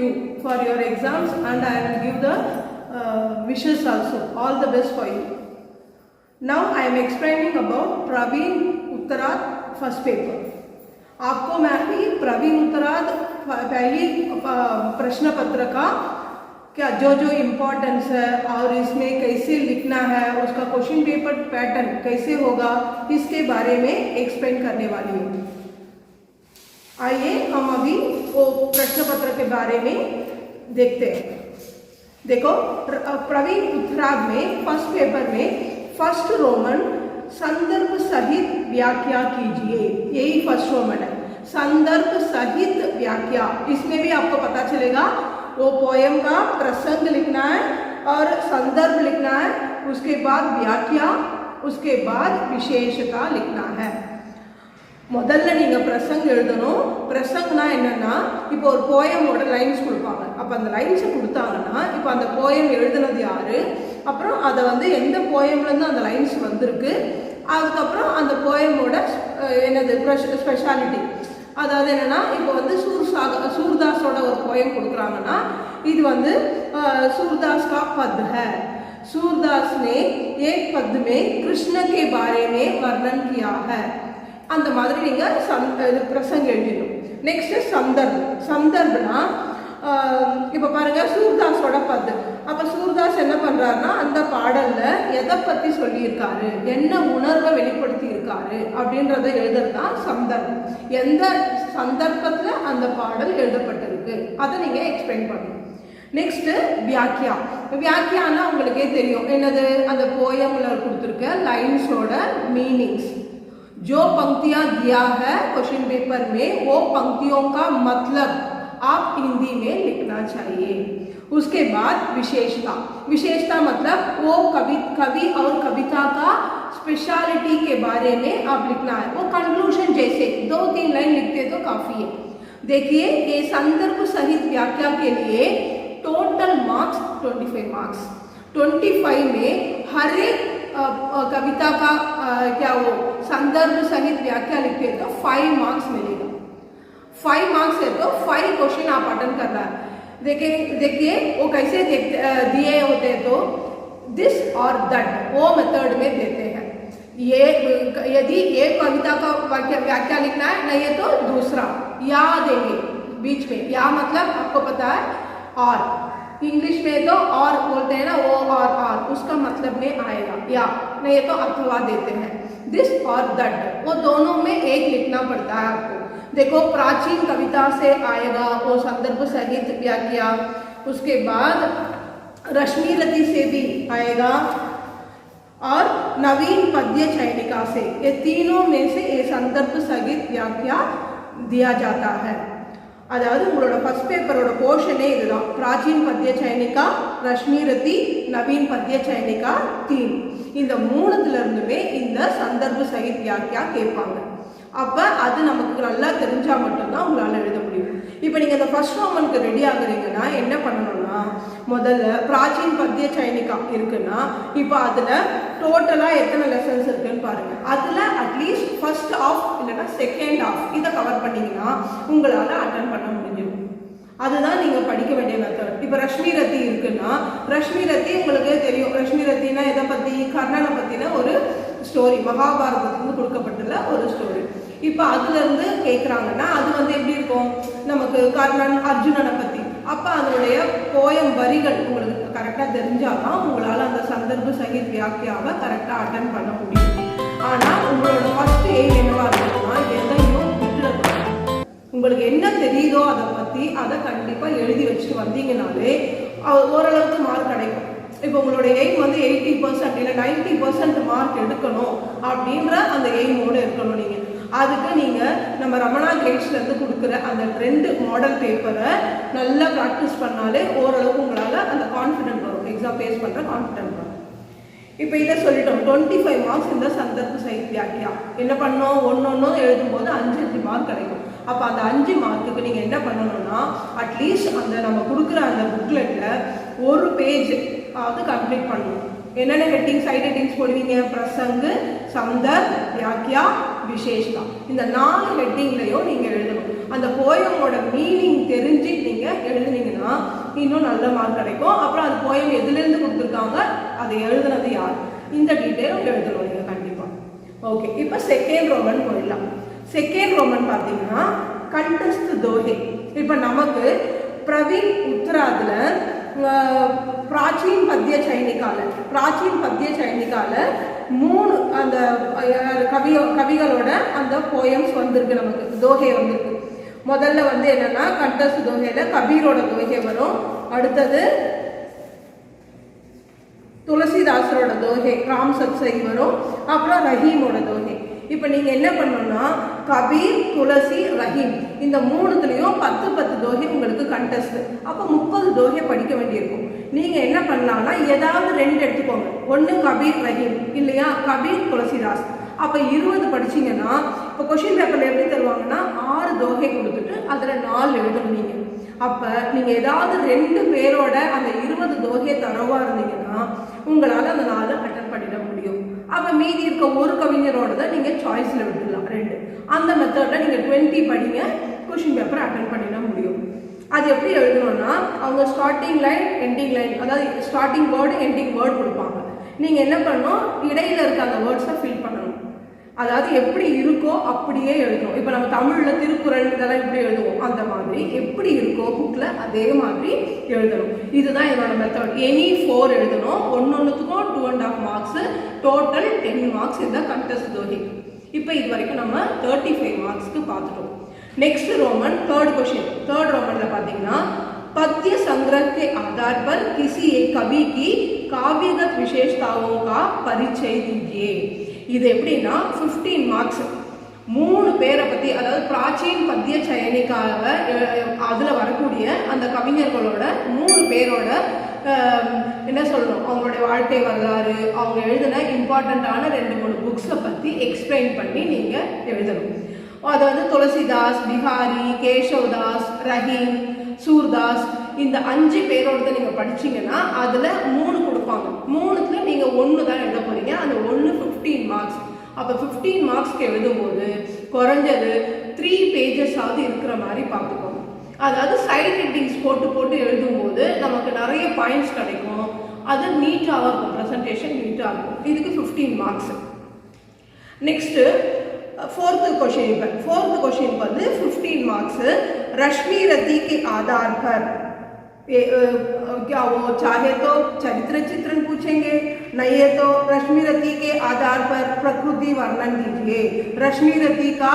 you for your exams, and I will give the wishes also. All the best for you. Now I am explaining about Praveen Uttaradh first paper. आपको मैं अभी प्रवीण उत्तराध पहली प्रश्न पत्र का क्या जो जो इम्पोर्टेंस है और इसमें कैसे लिखना है, उसका क्वेश्चन पेपर पैटर्न कैसे होगा, इसके बारे में एक्सप्लेन करने वाली हूँ. आइए हम अभी वो प्रश्न पत्र के बारे में देखते हैं. देखो, प्रवीण उत्तराध में फर्स्ट पेपर में फर्स्ट रोमन संदर्भ सहित व्याख्या कीजिए. यही फर्स्ट रोमन है, संदर्भ सहित व्याख्या. इसमें भी आपको पता चलेगा वो पोएम का प्रसंग लिखना है और संदर्भ लिखना है, उसके बाद व्याख्या, उसके बाद विशेषता लिखना है. முதல்ல நீங்க பிரசங்க எழுதணும். பிரசங்கனா என்னன்னா, இப்போ ஒரு போயமோட லைன்ஸ் கொடுப்பாங்க. அப்போ அந்த லைன்ஸை கொடுத்தாங்கன்னா, இப்போ அந்த போயம் எழுதுனது யாரு, அப்புறம் அதை வந்து எந்த போயம்லேருந்து அந்த லைன்ஸ் வந்திருக்கு, அதுக்கப்புறம் அந்த போயமோட என்னது ஸ்பெஷாலிட்டி. அதாவது என்னன்னா, இப்போ வந்து सूरदासோட ஒரு போயம் கொடுக்குறாங்கன்னா, இது வந்து सूरदास का पद है. सूरदास ने एक पद में कृष्ण के बारे में वर्णन किया है. அந்த மாதிரி நீங்கள் பிரசங்க எழுதிடணும். நெக்ஸ்ட் சந்தர்ப்னா இப்போ பாருங்க, சூர்தாஸோட பத்து. அப்போ சூர்தாஸ் என்ன பண்ணுறாருன்னா, அந்த பாடலில் எதை பற்றி சொல்லியிருக்காரு, என்ன உணர்வை வெளிப்படுத்தி இருக்காரு அப்படின்றத எழுதுறது தான் சந்தர்ப்பம். எந்த சந்தர்ப்பத்தில் அந்த பாடல் எழுதப்பட்டிருக்கு அதை நீங்கள் எக்ஸ்பிளைன் பண்ணணும். நெக்ஸ்ட்டு வியாக்கியா. வியாக்கியானா உங்களுக்கே தெரியும் என்னது, அந்த போயமில் கொடுத்துருக்க லைன்ஸோட மீனிங்ஸ். जो पंक्तियां दिया है क्वेश्चन पेपर में, वो पंक्तियों का मतलब आप हिंदी में लिखना चाहिए. उसके बाद विशेषता. विशेषता मतलब वो कवि और कविता का स्पेशलिटी के बारे में आप लिखना है. वो कंक्लूजन जैसे 2-3 लाइन लिखते तो काफ़ी है. देखिए, ये संदर्भ सहित व्याख्या के लिए टोटल मार्क्स 25 मार्क्स. 25 में हर एक कविता का क्या वो संदर्भ सहित व्याख्या लिखते तो 5 मार्क्स मिलेगा. 5 मार्क्स है तो 5 क्वेश्चन आप अटेंड करना है. देखिए वो कैसे दिए होते तो दिस और दैट वो मेथड में देते हैं. ये यदि एक कविता का व्याख्या लिखना है, नहीं है तो दूसरा या देंगे बीच में. या मतलब आपको पता है, और इंग्लिश में तो और बोलते हैं ना, वो और उसका मतलब में आएगा, या नहीं तो अथवा देते हैं. दिस और दैट वो दोनों में एक लिखना पड़ता है आपको. देखो, प्राचीन कविता से आएगा वो संदर्भ सहित व्याख्या. उसके बाद रश्मि रति से भी आएगा और नवीन पद्य चयनिका से. ये तीनों में से ये संदर्भ सहित व्याख्या दिया जाता है. அதாவது உங்களோட ஃபர்ஸ்ட் பேப்பரோட போர்ஷனே இதுதான். பிராச்சீன் பத்திய சயனிகா, ரஷ்மி ரதி, நவீன் பத்திய சயனிகா, தீம். இந்த மூணுத்துலேருந்துமே இந்த சந்தர்ப்ப சகித் வியாக்கியா கேட்பாங்க. அப்போ அது நமக்கு நல்லா தெரிஞ்சால் மட்டும்தான் உங்களால் எழுத முடியும். இப்போ நீங்கள் இந்த ஃபர்ஸ்ட் ரோமனுக்கு ரெடி ஆகுறீங்கன்னா என்ன பண்ணணும்னா, முதல்ல பிராச்சீன் பத்திய சயனிகா இருக்குன்னா, இப்போ அதில் டோட்டலாக எத்தனை லெசன்ஸ் இருக்குன்னு பாருங்கள். அதில் அட்லீஸ்ட் ஃபர்ஸ்ட் ஆஃப் இல்லைன்னா செகண்ட் ஆஃப் இதை கவர் பண்ணிங்கன்னா உங்களால் அட்டன் பண்ண முடிஞ்சிடும். அதுதான் நீங்கள் படிக்க வேண்டிய மெத்தட். இப்போ ரஷ்மி ரத்தி இருக்குன்னா, ரஷ்மி ரத்தி உங்களுக்கு தெரியும். ரஷ்மி ரத்தினா எதை பற்றி, கர்ணனை பற்றின ஒரு ஸ்டோரி, மகாபாரதத்துலேருந்து கொடுக்கப்பட்டுள்ள ஒரு ஸ்டோரி. இப்போ அதுலேருந்து கேட்குறாங்கன்னா அது வந்து எப்படி இருக்கும், நமக்கு கர்ணன் அர்ஜுனனை பற்றி. அப்போ அதனுடைய போயம் வரிகள் உங்களுக்கு கரெக்டாக தெரிஞ்சாதான் உங்களால் அந்த சந்தர்ப்ப சகித் வியாக்கியாவை கரெக்டாக அட்டன் பண்ண முடியும். ஆனால் உங்களோட ஃபர்ஸ்ட் எய்ம் என்னவா இருக்குன்னா, எதையும் விட்டுறக்கூடாது. உங்களுக்கு என்ன தெரியுதோ அதை பற்றி அதை கண்டிப்பாக எழுதி வச்சுட்டு வந்தீங்கனாலே ஓரளவுக்கு மார்க் கிடைக்கும். இப்போ உங்களோட எய்ம் வந்து 80% இல்லை 90% மார்க் எடுக்கணும் அப்படின்ற அந்த எய்மோடு இருக்கணும். நீங்கள் அதுக்கு நீங்கள் நம்ம ரமணா கைட்ஸ்லேருந்து கொடுக்குற அந்த 2 மாடல் பேப்பரை நல்லா ப்ராக்டிஸ் பண்ணாலே ஓரளவுக்கு உங்களால் அந்த கான்ஃபிடென்ட் வரும், எக்ஸாம் ஃபேஸ் பண்ணுற கான்ஃபிடென்ட் வரும். இப்போ இதை சொல்லிட்டோம், 25 மார்க்ஸ் இந்த சந்தர்ப்ப சகித் வியாக்கியா. என்ன பண்ணோம், ஒன்று எழுதும்போது 5 மார்க் கிடைக்கும். அப்போ அந்த 5 மார்க்குக்கு நீங்கள் என்ன பண்ணணும்னா, அட்லீஸ்ட் அந்த நம்ம கொடுக்குற அந்த புக்லெட்டில் ஒரு பேஜ் அது கம்ப்ளீட் பண்ணணும். என்னென்ன ஹெட்டிங், சைட் ஹெட்டிங்ஸ் போடுவீங்க, பிரசங்கு, சந்தர்ப், வியாக்கியா, விசேஷா. இந்த 4 ஹெட்டிங்லையும் நீங்கள் எழுதணும். அந்த போயமோட மீனிங் தெரிஞ்சு நீங்கள் எழுதுனீங்கன்னா இன்னும் நல்ல மார்க் கிடைக்கும். அப்புறம் அது போயம் எதுலேருந்து கொடுத்துருக்காங்க, அதை எழுதுனது யார், இந்த டீட்டெயில் எழுதணும் நீங்கள் கண்டிப்பாக. ஓகே, இப்போ செகண்ட் ரோமன் போயிடலாம். செகண்ட் ரோமன் பார்த்தீங்கன்னா கண்டஸ்ட் தோஹே. இப்போ நமக்கு பிரவீன் உத்தராதில் பிராச்சீன் பத்திய சைனிகால 3 அந்த கவிகளோட அந்த போயம்ஸ் வந்திருக்கு, நமக்கு தோஹே வந்திருக்கு. முதல்ல வந்து என்னன்னா கண்டஸ்ட் தோஹேல கபீரோட தோஹே வரும், அடுத்தது துளசிதாசரோட தோஹே ராம் சத்சை வரும், அப்புறம் ரஹீமோட தோஹே. இப்போ நீங்கள் என்ன பண்ணணும்னா கபீர், துளசி, ரஹீம் இந்த 3துலேயும் 10 தோஹே உங்களுக்கு கண்டஸ்ட். அப்போ 30 தோஹே படிக்க வேண்டியிருக்கும். நீங்கள் என்ன பண்ணலாம்னா ஏதாவது 2 எடுத்துக்கோங்க, ஒன்று கபீர் ரஹீம், இல்லையா கபீர் துளசிதாஸ். அப்போ 20 படிச்சிங்கன்னா இப்போ கொஷின் பேப்பரில் எப்படி தருவாங்கன்னா 6 தோஹை கொடுத்துட்டு அதில் 4 எழுதணும் நீங்கள். அப்போ நீங்கள் ஏதாவது 2 பேரோட அந்த 20 தோஹை தரவாக இருந்தீங்கன்னா உங்களால் அந்த 4 அட்டன் பண்ணிட முடியும். அப்போ மீதி இருக்க ஒரு கவிஞரோட தான் நீங்கள் சாய்ஸில் விட்டுடலாம் 2. அந்த மெத்தடில் நீங்கள் 20 படிங்க, கொஷின் பேப்பர் அட்டன் பண்ணிட முடியும். அது எப்படி எழுதணும்னா அவங்க ஸ்டார்டிங் லைன் எண்டிங் லைன், அதாவது ஸ்டார்டிங் வேர்டு எண்டிங் வேர்டு கொடுப்பாங்க. நீங்கள் என்ன பண்ணணும், இடையில இருக்க அந்த வேர்ட்ஸை ஃபில் பண்ணணும். அதாவது எப்படி இருக்கோ அப்படியே எழுதணும். இப்போ நம்ம தமிழில் திருக்குறள் இதெல்லாம் எப்படி எழுதுவோம் அந்த மாதிரி எப்படி இருக்கோ புக்கில் அதே மாதிரி எழுதணும். இதுதான் என்னோட மெத்தட். எனி 4 எழுதணும், ஒன்னொன்றுத்துக்கும் 2.5 மார்க்ஸ், டோட்டல் 10 மார்க்ஸ் இந்த கண்டஸ்ட் தோஹே. இப்போ இது வரைக்கும் நம்ம 35 மார்க்ஸ்க்கு பார்த்துட்டோம். Next Roman third question, third Roman में पातीங்கன்னா पद्य संग्रह के आधार पर किसी एक कवि की काव्यगत विशेषताओं का परिचय दीजिए. இது எப்படின்னா 15 மார்க்ஸ் 3 பேரை பற்றி, அதாவது பிராச்சீன் பத்திய சயனிக்காக அதில் வரக்கூடிய அந்த கவிஞர்களோட 3 பேரோட என்ன சொல்லணும், அவங்களுடைய வாழ்க்கை வரலாறு, அவங்க எழுதின இம்பார்ட்டண்ட்டான 2-3 புக்ஸை பற்றி எக்ஸ்பிளைன் பண்ணி நீங்கள் எழுதணும். அதாவது துளசிதாஸ், பிஹாரி, கேசவதாஸ், ரஹீம், சூர்தாஸ் இந்த 5 பேரோட நீங்கள் படிச்சிங்கன்னா அதில் 3 கொடுப்பாங்க. 3த்துல நீங்கள் 1 தான் எழுத போகிறீங்க. அந்த 1 15 மார்க்ஸ். அப்போ 15 மார்க்ஸ்க்கு எழுதும்போது குறைஞ்சது 3 பேஜஸாவது இருக்கிற மாதிரி பார்த்துக்கோங்க. அதாவது சைட் ஹெட்டிங்ஸ் போட்டு எழுதும்போது நமக்கு நிறைய பாயிண்ட்ஸ் கிடைக்கும். அது நீட்டாக இருக்கும், ப்ரெசன்டேஷன் நீட்டாக இருக்கும். இதுக்கு 15 மார்க்ஸ். நெக்ஸ்ட்டு फोर्थ क्वेश्चन पर 15 मार्क्स रश्मि रति के आधार पर क्या वो चाहे तो चरित्र चित्रण पूछेंगे, नहीं है तो रश्मि रति के आधार पर प्रकृति वर्णन दीजिए, रश्मि रति का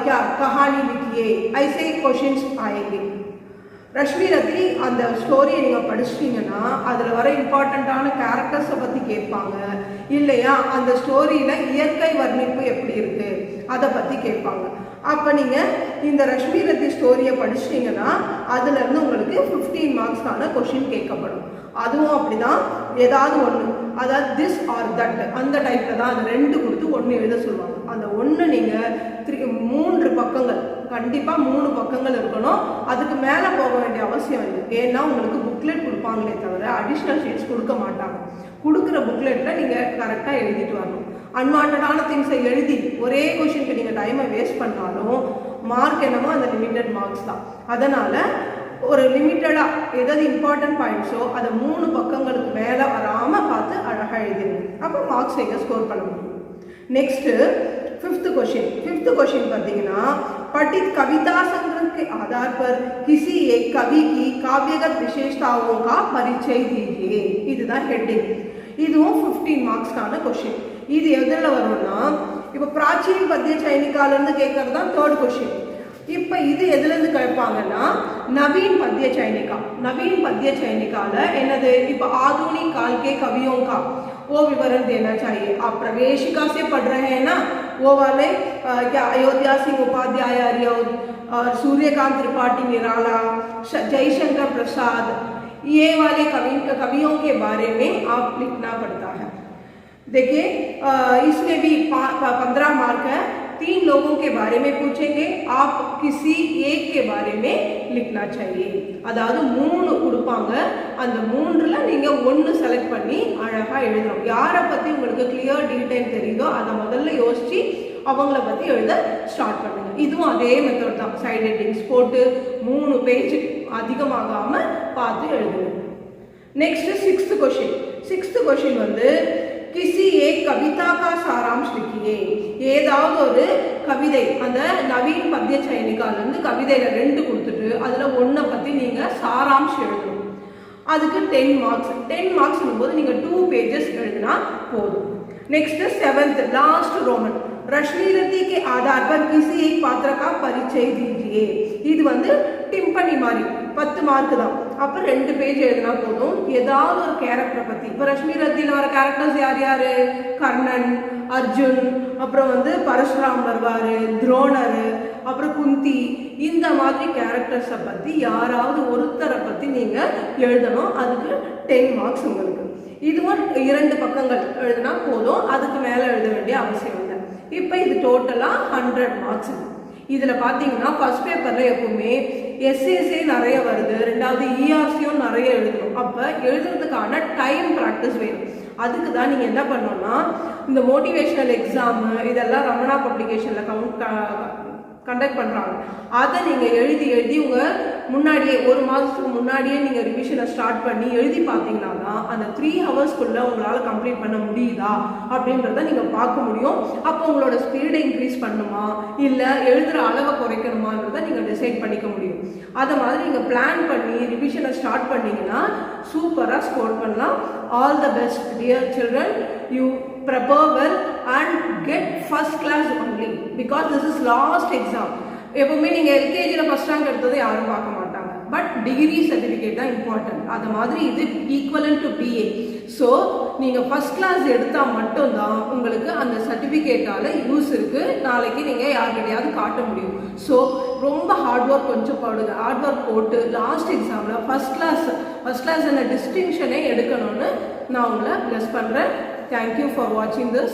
क्या कहानी लिखिए, ऐसे क्वेश्चंस आएंगे. रश्मि रति அந்த ஸ்டோரியை நீங்கள் படிச்சிட்டிங்கன்னா அதில் வர இம்பார்ட்டண்ட்டான கேரக்டர்ஸை பற்றி கேட்பாங்க, இல்லையா அந்த ஸ்டோரியில் இயற்கை வர்ணிப்பு எப்படி இருக்குது அதை பற்றி கேட்பாங்க. அப்போ நீங்கள் இந்த ரஷ்மி ரத்தி ஸ்டோரியை படிச்சிட்டிங்கன்னா அதுலேருந்து உங்களுக்கு 15 மார்க்ஸ்க்கான கொஷின் கேட்கப்படும். அதுவும் அப்படி தான், ஏதாவது ஒன்று, அதாவது திஸ் ஆர் தட் அந்த டைப்பில் தான். அது 2 கொடுத்து 1 எழுத சொல்லுவாங்க. அந்த 1 நீங்கள் 3 பக்கங்கள், கண்டிப்பாக 3 பக்கங்கள் இருக்கணும். அதுக்கு மேலே போக வேண்டிய அவசியம் இல்லை. ஏன்னா உங்களுக்கு புக்லெட் கொடுப்பாங்களே தவிர அடிஷ்னல் ஷீட்ஸ் கொடுக்க மாட்டாங்க. கொடுக்குற புக்லெட்டில் நீங்கள் கரெக்டாக எழுதிட்டு வரணும். அன்வான்டான திங்ஸை எழுதி ஒரே கொஷினுக்கு நீங்கள் டைமை வேஸ்ட் பண்ணாலும் மார்க் என்னமோ அந்த லிமிட்டட் மார்க்ஸ் தான். அதனால் ஒரு லிமிட்டடாக எதாவது இம்பார்ட்டன்ட் பாயிண்ட்ஸோ அதை 3 பக்கங்களுக்கு மேலே வராமல் பார்த்து அழகாக எழுதிடுங்க. அப்போ மார்க்ஸ் நீங்கள் ஸ்கோர் பண்ண முடியும். नेक्स्ट फिफ्थ क्वेश्चन பார்த்தீங்கன்னா पठित कविता संग्रह के आधार पर किसी एक कवि की काव्यगत विशेषताओं का परिचय दीजिए. இதுதான் ஹெட்டிங். இதுவும் 15 மார்க்ஸ்க்கான क्वेश्चन. இது எதில் வரும்னா இப்போ பிராச்சீன் பத்திய சைனிகாலேருந்து கேட்கறது தான் தேர்ட் क्वेश्चन. இப்போ இது எதுலேருந்து கேட்பாங்கன்னா நவீன் பத்திய சைனிகா. नवीन पद्य चयनिकाल என்னது, இப்போ आधुनिक काल के कवियों का वो विवरण देना चाहिए. आप प्रवेशिका से पढ़ रहे हैं ना, वो वाले क्या अयोध्या सिंह उपाध्याय आर्यौद और सूर्यकांत त्रिपाठी निराला, जयशंकर प्रसाद, ये वाले कवियों के बारे में आप लिखना पड़ता है. देखिए इसमें भी 15 मार्क है. 3 लोगों के बारे में पूछेंगे, आप किसी एक के बारे में लिखना चाहिए. அதாவது 3 கொடுப்பாங்க. அந்த 3ல நீங்க 1 செலக்ட் பண்ணி அழகா எழுதணும். யாரை பத்தி உங்களுக்கு கிளியர் டீடைல் தெரியுதோ அதை முதல்ல யோசிச்சு அவங்கள பத்தி எழுத ஸ்டார்ட் பண்ணுங்க. இதுவும் அதே மெத்தட் தான். சைட் ஹெட்டிங்ஸ் போட்டு 3 பேஜ் அதிகமாகாமல் பார்த்து எழுதுங்க. नेक्स्ट सिक्स्थ क्वेश्चन வந்து किसी एक कविता का सारांश लिखिए. ஏதாவது ஒரு கவிதை, அந்த நவீன் பத்திய சயனிகால இருந்து கவிதையில 2 கொடுத்துட்டு அதுல ஒன்றை பத்தி நீங்க சாராம்ஷம் எழுதணும். அதுக்கு 10 மார்க்ஸ். 10 மார்க்ஸ் போது நீங்க 2 பேजेस எழுதினா போதும். नेक्स्ट 7th लास्ट रोमन रश्मिरती के आधार पर किसी एक पात्र का परिचय दीजिए. இது வந்து டிம்பனி மாதிரி 10 மார்க் தான். அப்போ 2 பேஜ் எழுதினா போதும். ஏதாவது ஒரு கேரக்டரை பற்றி, இப்போ ரஷ்மிரத்தியில் வர கேரக்டர்ஸ் யார் யார்? கர்ணன், அர்ஜுன், அப்புறம் வந்து பரசுராம் வருவார், துரோணர், அப்புறம் குந்தி, இந்த மாதிரி கேரக்டர்ஸை பற்றி யாராவது ஒருத்தரை பற்றி நீங்கள் எழுதணும். அதுக்கு 10 மார்க்ஸ் உங்களுக்கு. இதுவும் 2 பக்கங்கள் எழுதினா போதும், அதுக்கு மேலே எழுத வேண்டிய அவசியம் இல்லை. இப்போ இது டோட்டலாக 100 மார்க்ஸ். இதில் பார்த்தீங்கன்னா ஃபர்ஸ்ட் பேப்பரில் எப்பவுமே எஸ்ஏஸே நிறைய வருது, ரெண்டாவது இஆர்சியும் நிறைய எழுதணும். அப்போ எழுதுறதுக்கான டைம் ப்ராக்டிஸ் வேணும். அதுக்கு தான் நீங்கள் என்ன பண்ணணும்னா, இந்த மோட்டிவேஷனல் எக்ஸாமு இதெல்லாம் ரமணா பப்ளிகேஷனில் கண்டக்ட் பண்ணுறாங்க. அதை நீங்கள் எழுதி உங்கள் முன்னாடியே 1 மாதத்துக்கு முன்னாடியே நீங்கள் ரிவிஷனை ஸ்டார்ட் பண்ணி எழுதி பார்த்தீங்கன்னா தான் அந்த 3 ஹவர்ஸ்க்குள்ளே உங்களால் கம்ப்ளீட் பண்ண முடியுதா அப்படின்றத நீங்கள் பார்க்க முடியும். அப்போ உங்களோட ஸ்பீடை இன்க்ரீஸ் பண்ணுமா இல்லை எழுதுகிற அளவை குறைக்கணுமான்றதை நீங்கள் டிசைட் பண்ணிக்க முடியும். அதை மாதிரி நீங்கள் பிளான் பண்ணி ரிவிஷனை ஸ்டார்ட் பண்ணிங்கன்னா சூப்பராக ஸ்கோர் பண்ணலாம். All the best dear children. You prepare well and get first class only because this is last exam. எப்பவுமே நீங்கள் எல்கேஜியில் ஃபர்ஸ்ட் ரேங்க் எடுத்ததை யாரும் பார்க்க மாட்டாங்க. பட் டிகிரி சர்டிஃபிகேட் தான் இம்பார்ட்டன்ட். அது மாதிரி இது ஈக்குவலன்ட் டு பிஏ. ஸோ நீங்கள் ஃபர்ஸ்ட் கிளாஸ் எடுத்தால் மட்டும்தான் உங்களுக்கு அந்த சர்டிஃபிகேட்டால் யூஸ் இருக்குது. நாளைக்கு நீங்கள் யார்கிட்டையாவது காட்ட முடியும். ஸோ ரொம்ப ஹார்ட் ஒர்க் கொஞ்சம் போடுங்க. ஹார்ட் ஒர்க் போட்டு லாஸ்ட் எக்ஸாமில் ஃபர்ஸ்ட் கிளாஸ் அந்த டிஸ்டிங்ஷனே எடுக்கணும்னு நான் உங்களை ப்ளஸ் பண்ணுறேன். Thank you for watching this.